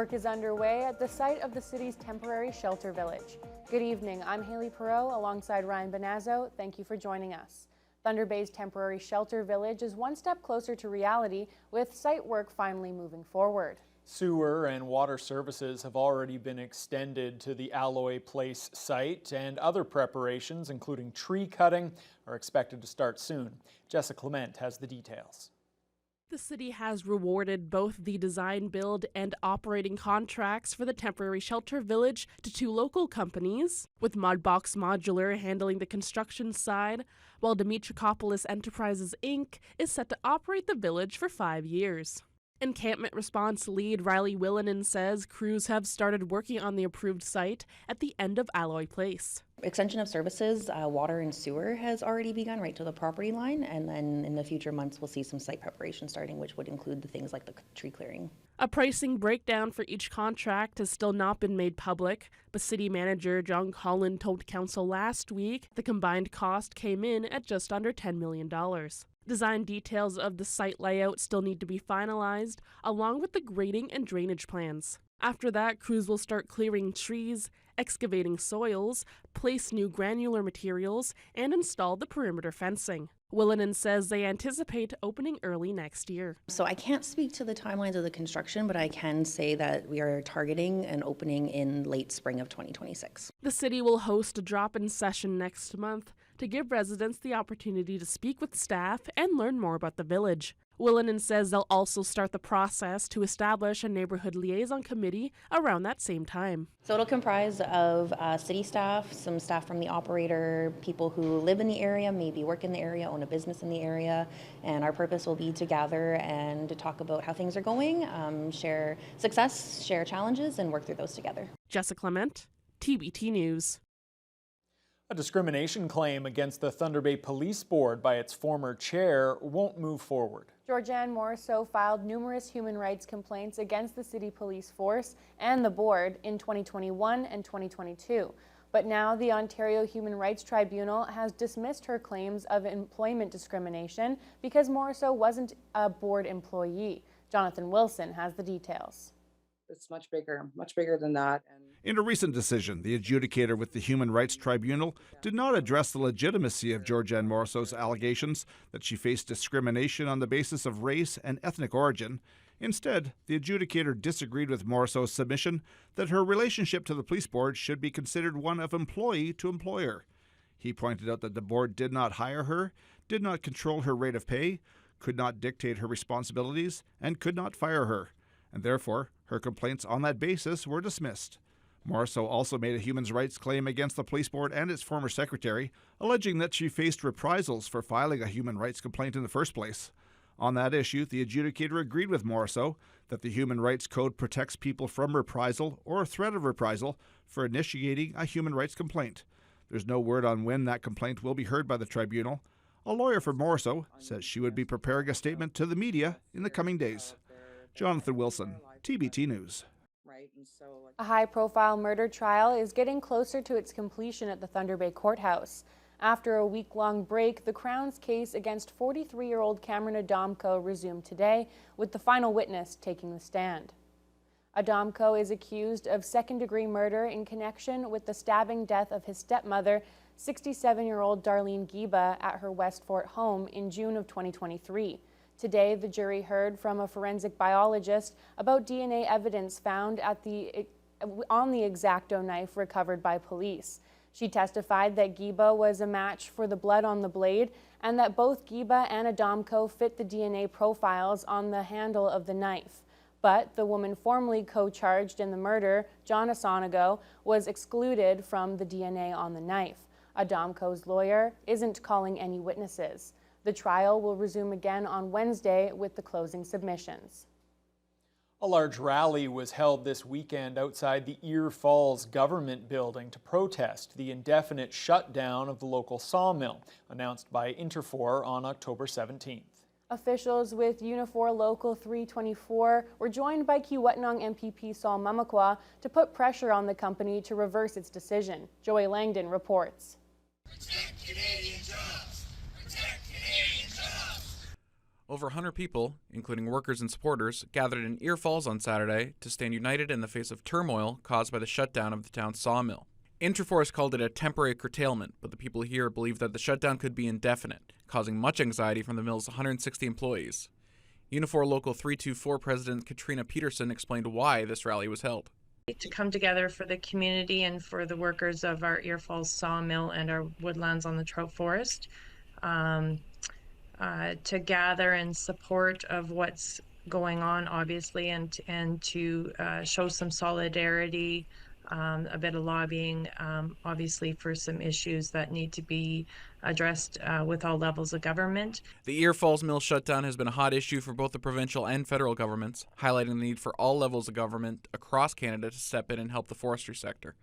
Work is underway at the site of the city's temporary shelter village. Good evening, I'm Haley Perot alongside Ryan Bonazzo. Thank you for joining us. Thunder Bay's temporary shelter village is one step closer to reality, with site work finally moving forward. Sewer and water services have already been extended to the Alloy Place site, and other preparations, including tree cutting, are expected to start soon. Jessica Clement has the details. The city has rewarded both the design, build, and operating contracts for the temporary shelter village to two local companies, with Mudbox Modular handling the construction side, while Dimitrakopoulos Enterprises Inc. is set to operate the village for 5 years. Encampment response lead Riley Willinen says crews have started working on the approved site at the end of Alloy Place. Extension of services, water and sewer has already begun right to the property line, and then in the future months we'll see some site preparation starting, which would include the things like the tree clearing. A pricing breakdown for each contract has still not been made public, but city manager John Collin told council last week the combined cost came in at just under $10 million. Design details of the site layout still need to be finalized, along with the grading and drainage plans. After that, crews will start clearing trees, excavating soils, place new granular materials, and install the perimeter fencing. Willinen says they anticipate opening early next year. So I can't speak to the timelines of the construction, but I can say that we are targeting an opening in late spring of 2026. The city will host a drop-in session next month to give residents the opportunity to speak with staff and learn more about the village. Willinen says they'll also start the process to establish a neighborhood liaison committee around that same time. So it'll comprise of city staff, some staff from the operator, people who live in the area, maybe work in the area, own a business in the area, and our purpose will be to gather and to talk about how things are going, share success, share challenges, and work through those together. Jessica Clement, TBT News. A discrimination claim against the Thunder Bay Police Board by its former chair won't move forward. Georgianne Morisseau filed numerous human rights complaints against the city police force and the board in 2021 and 2022. But now the Ontario Human Rights Tribunal has dismissed her claims of employment discrimination because Morisseau wasn't a board employee. Jonathan Wilson has the details. It's much bigger than that. In a recent decision, the adjudicator with the Human Rights Tribunal did not address the legitimacy of Georgianne Morisseau's allegations that she faced discrimination on the basis of race and ethnic origin. Instead, the adjudicator disagreed with Morisseau's submission that her relationship to the police board should be considered one of employee to employer. He pointed out that the board did not hire her, did not control her rate of pay, could not dictate her responsibilities, and could not fire her, and therefore her complaints on that basis were dismissed. Morisseau also made a human rights claim against the police board and its former secretary, alleging that she faced reprisals for filing a human rights complaint in the first place. On that issue, the adjudicator agreed with Morisseau that the Human Rights Code protects people from reprisal or threat of reprisal for initiating a human rights complaint. There's no word on when that complaint will be heard by the tribunal. A lawyer for Morisseau says she would be preparing a statement to the media in the coming days. Jonathan Wilson, TBT News. A high-profile murder trial is getting closer to its completion at the Thunder Bay Courthouse. After a week-long break, the Crown's case against 43-year-old Cameron Adamko resumed today, with the final witness taking the stand. Adamko is accused of second-degree murder in connection with the stabbing death of his stepmother, 67-year-old Darlene Giba, at her West Fort home in June of 2023. Today, the jury heard from a forensic biologist about DNA evidence found on the X-Acto knife recovered by police. She testified that Giba was a match for the blood on the blade and that both Giba and Adamko fit the DNA profiles on the handle of the knife. But the woman formerly co-charged in the murder, John Asanago, was excluded from the DNA on the knife. Adamko's lawyer isn't calling any witnesses. The trial will resume again on Wednesday with the closing submissions. A large rally was held this weekend outside the Ear Falls government building to protest the indefinite shutdown of the local sawmill, announced by Interfor on October 17th. Officials with Unifor Local 324 were joined by Kiiwetinoong MPP Saul Mamakwa to put pressure on the company to reverse its decision. Joey Langdon reports. Protect Canadian jobs! Protect Canadian jobs! Over 100 people, including workers and supporters, gathered in Ear Falls on Saturday to stand united in the face of turmoil caused by the shutdown of the town's sawmill. Interforce called it a temporary curtailment, but the people here believe that the shutdown could be indefinite, causing much anxiety from the mill's 160 employees. Unifor Local 324 President Katrina Peterson explained why this rally was held. To come together for the community and for the workers of our Ear Falls sawmill and our woodlands on the trout forest, to gather in support of what's going on, obviously, and to show some solidarity, a bit of lobbying, obviously, for some issues that need to be addressed with all levels of government. The Ear Falls mill shutdown has been a hot issue for both the provincial and federal governments, highlighting the need for all levels of government across Canada to step in and help the forestry sector.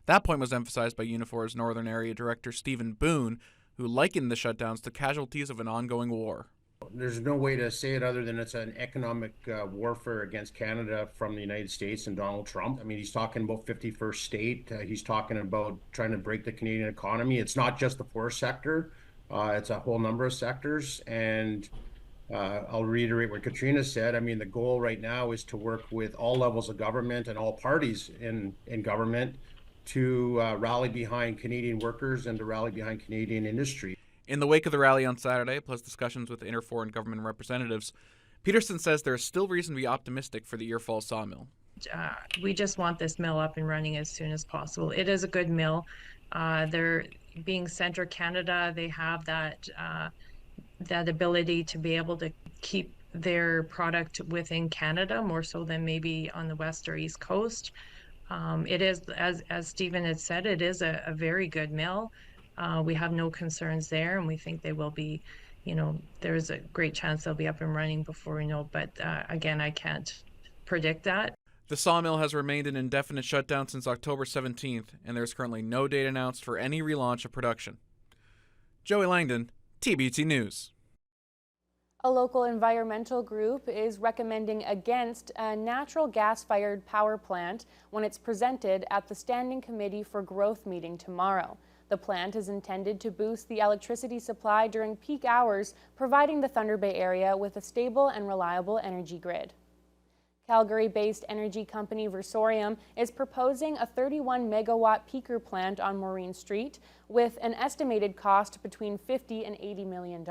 That point was emphasized by Unifor's Northern Area Director Stephen Boone, who likened the shutdowns to casualties of an ongoing war. There's no way to say it other than it's an economic warfare against Canada from the United States and Donald Trump. I mean, he's talking about 51st state. He's talking about trying to break the Canadian economy. It's not just the forest sector. It's a whole number of sectors. And I'll reiterate what Katrina said. I mean, the goal right now is to work with all levels of government and all parties in government to rally behind Canadian workers and to rally behind Canadian industry. In the wake of the rally on Saturday, plus discussions with Interfor and government representatives, Peterson says there is still reason to be optimistic for the Ear Falls sawmill. We just want this mill up and running as soon as possible. It is a good mill. They're being Centre Canada. They have that ability to be able to keep their product within Canada more so than maybe on the west or east coast. It is, as Stephen had said, it is a very good mill. We have no concerns there, and we think they will be, there's a great chance they'll be up and running before we know. But again, I can't predict that. The sawmill has remained in indefinite shutdown since October 17th, and there's currently no date announced for any relaunch of production. Joey Langdon, TBT News. A local environmental group is recommending against a natural gas-fired power plant when it's presented at the Standing Committee for Growth meeting tomorrow. The plant is intended to boost the electricity supply during peak hours, providing the Thunder Bay area with a stable and reliable energy grid. Calgary-based energy company Versorium is proposing a 31-megawatt peaker plant on Maureen Street with an estimated cost between $50 and $80 million.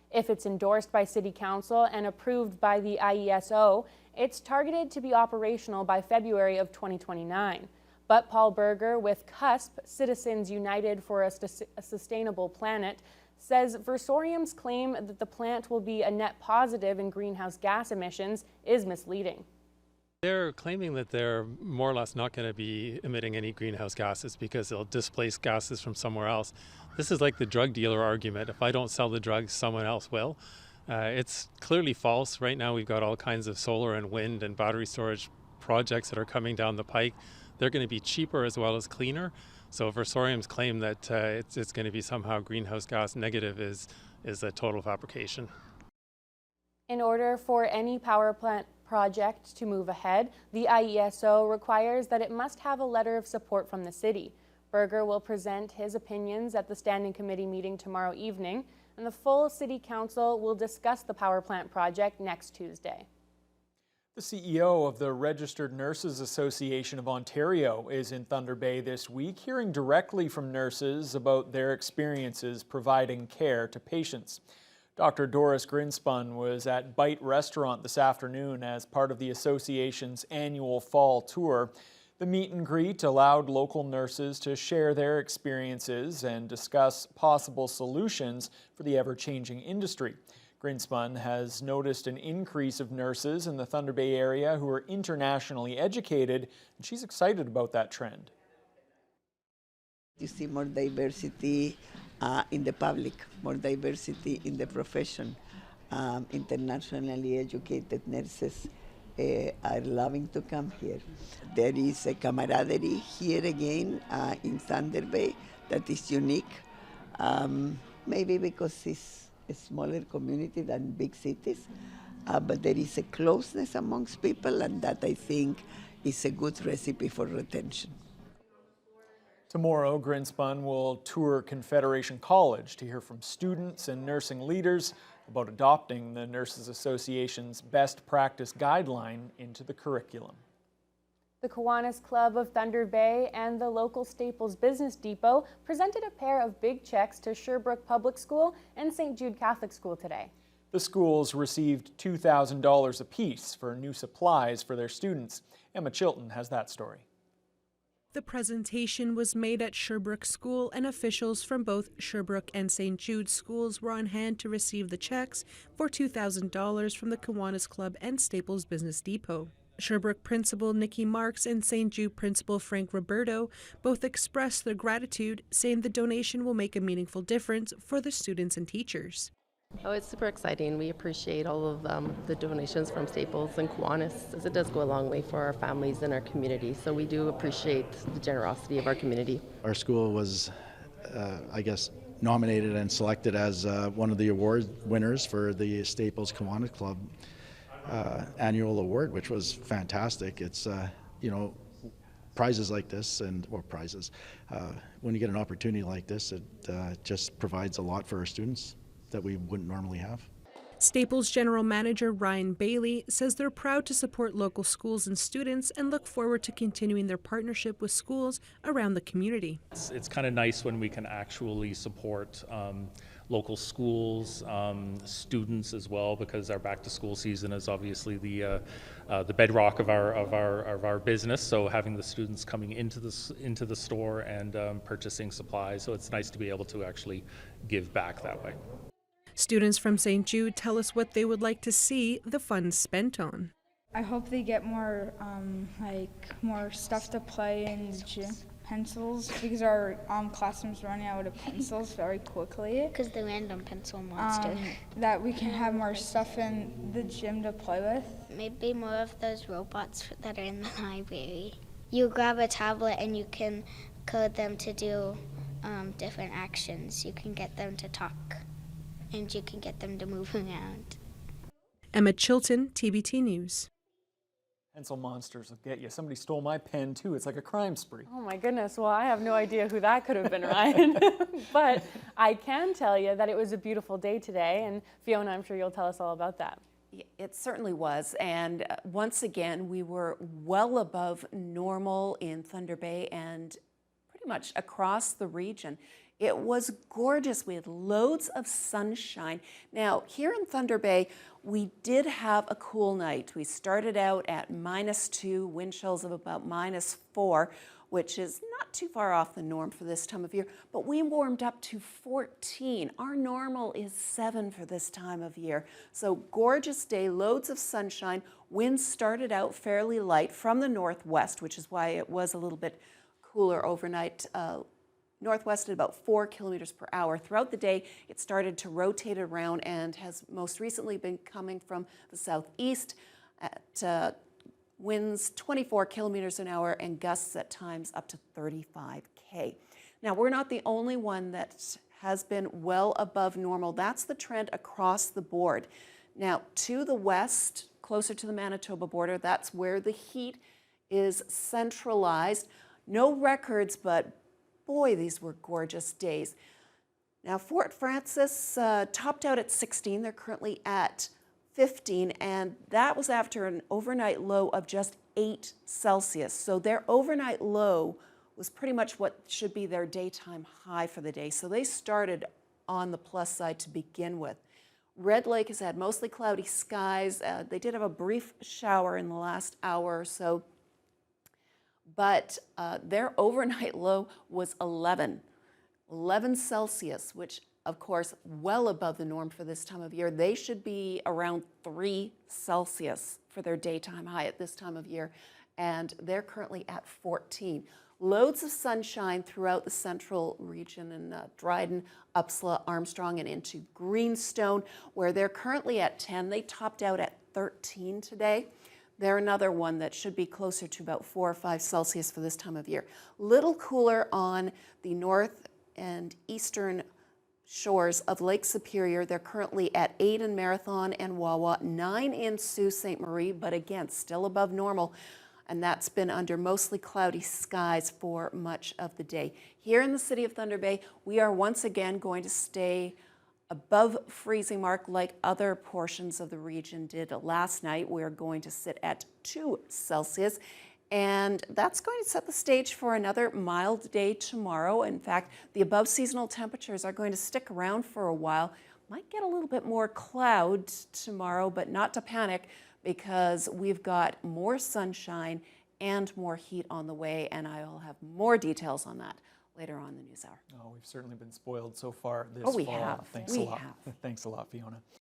If it's endorsed by City Council and approved by the IESO, it's targeted to be operational by February of 2029. But Paul Berger with CUSP, Citizens United for a Sustainable Planet, says Versorium's claim that the plant will be a net positive in greenhouse gas emissions is misleading. They're claiming that they're more or less not going to be emitting any greenhouse gases because they'll displace gases from somewhere else. This is like the drug dealer argument. If I don't sell the drugs, someone else will. It's clearly false. Right now we've got all kinds of solar and wind and battery storage projects that are coming down the pike. They're going to be cheaper as well as cleaner. So Versorium's claim that it's going to be somehow greenhouse gas negative is a total fabrication. In order for any power plant project to move ahead, the IESO requires that it must have a letter of support from the city. Berger will present his opinions at the Standing Committee meeting tomorrow evening, and the full City Council will discuss the power plant project next Tuesday. The CEO of the Registered Nurses Association of Ontario is in Thunder Bay this week, hearing directly from nurses about their experiences providing care to patients. Dr. Doris Grinspun was at Bite Restaurant this afternoon as part of the association's annual fall tour. The meet and greet allowed local nurses to share their experiences and discuss possible solutions for the ever-changing industry. Grinspun has noticed an increase of nurses in the Thunder Bay area who are internationally educated, and she's excited about that trend. You see more diversity in the public, more diversity in the profession. Internationally educated nurses are loving to come here. There is a camaraderie here again in Thunder Bay that is unique, maybe because it's a smaller community than big cities, but there is a closeness amongst people, and that I think is a good recipe for retention. Tomorrow, Grinspun will tour Confederation College to hear from students and nursing leaders about adopting the Nurses Association's best practice guideline into the curriculum. The Kiwanis Club of Thunder Bay and the local Staples Business Depot presented a pair of big checks to Sherbrooke Public School and St. Jude Catholic School today. The schools received $2,000 apiece for new supplies for their students. Emma Chilton has that story. The presentation was made at Sherbrooke School, and officials from both Sherbrooke and St. Jude schools were on hand to receive the checks for $2,000 from the Kiwanis Club and Staples Business Depot. Sherbrooke Principal Nikki Marks and St. Jude Principal Frank Roberto both expressed their gratitude, saying the donation will make a meaningful difference for the students and teachers. Oh, it's super exciting. We appreciate all of the donations from Staples and Kiwanis, as it does go a long way for our families and our community. So we do appreciate the generosity of our community. Our school was, nominated and selected as one of the award winners for the Staples Kiwanis Club annual award, which was fantastic. It's, prizes like this when you get an opportunity like this, it just provides a lot for our students that we wouldn't normally have. Staples General Manager Ryan Bailey says they're proud to support local schools and students and look forward to continuing their partnership with schools around the community. It's kind of nice when we can actually support local schools, students as well, because our back to school season is obviously the bedrock of our business. So having the students coming into the store and purchasing supplies, so it's nice to be able to actually give back that way. Students from St. Jude tell us what they would like to see the funds spent on. I hope they get more more stuff to play in the gym, pencils, because our classroom's running out of pencils very quickly. Because the random pencil monster. That we can have more stuff in the gym to play with. Maybe more of those robots that are in the library. You grab a tablet and you can code them to do different actions. You can get them to talk. And you can get them to move around. Emma Chilton, TBT News. Pencil monsters will get you. Somebody stole my pen too. It's like a crime spree. Oh my goodness. Well, I have no idea who that could have been, Ryan. But I can tell you that it was a beautiful day today. And Fiona, I'm sure you'll tell us all about that. It certainly was. And once again, we were well above normal in Thunder Bay and pretty much across the region. It was gorgeous. We had loads of sunshine. Now, here in Thunder Bay, we did have a cool night. We started out at -2, wind chills of about -4, which is not too far off the norm for this time of year, but we warmed up to 14. Our normal is 7 for this time of year. So gorgeous day, loads of sunshine. Winds started out fairly light from the northwest, which is why it was a little bit cooler overnight. Northwest at about 4 kilometers per hour. Throughout the day, it started to rotate around and has most recently been coming from the southeast at winds 24 kilometers an hour and gusts at times up to 35K. Now, we're not the only one that has been well above normal. That's the trend across the board. Now, to the west, closer to the Manitoba border, that's where the heat is centralized. No records, but boy, these were gorgeous days. Now, Fort Frances topped out at 16. They're currently at 15, and that was after an overnight low of just 8 Celsius. So their overnight low was pretty much what should be their daytime high for the day. So they started on the plus side to begin with. Red Lake has had mostly cloudy skies. They did have a brief shower in the last hour or so, but their overnight low was 11 Celsius, which of course well above the norm for this time of year. They should be around 3 Celsius for their daytime high at this time of year, and they're currently at 14. Loads of sunshine throughout the central region in Dryden, Upsala, Armstrong, and into Greenstone, where they're currently at 10. They topped out at 13 today. They're another one that should be closer to about 4 or 5 Celsius for this time of year. Little cooler on the north and eastern shores of Lake Superior. They're currently at 8 in Marathon and Wawa, 9 in Sault Ste. Marie, but again, still above normal. and that's been under mostly cloudy skies for much of the day. Here in the city of Thunder Bay, we are once again going to stay above freezing mark like other portions of the region did last night. We're going to sit at 2 Celsius. And that's going to set the stage for another mild day tomorrow. In fact, the above seasonal temperatures are going to stick around for a while. Might get a little bit more cloud tomorrow, but not to panic because we've got more sunshine and more heat on the way, and I'll have more details on that later on in the news hour. Oh, we've certainly been spoiled so far this Oh, we fall. have. Thanks a lot. Thanks a lot, Fiona.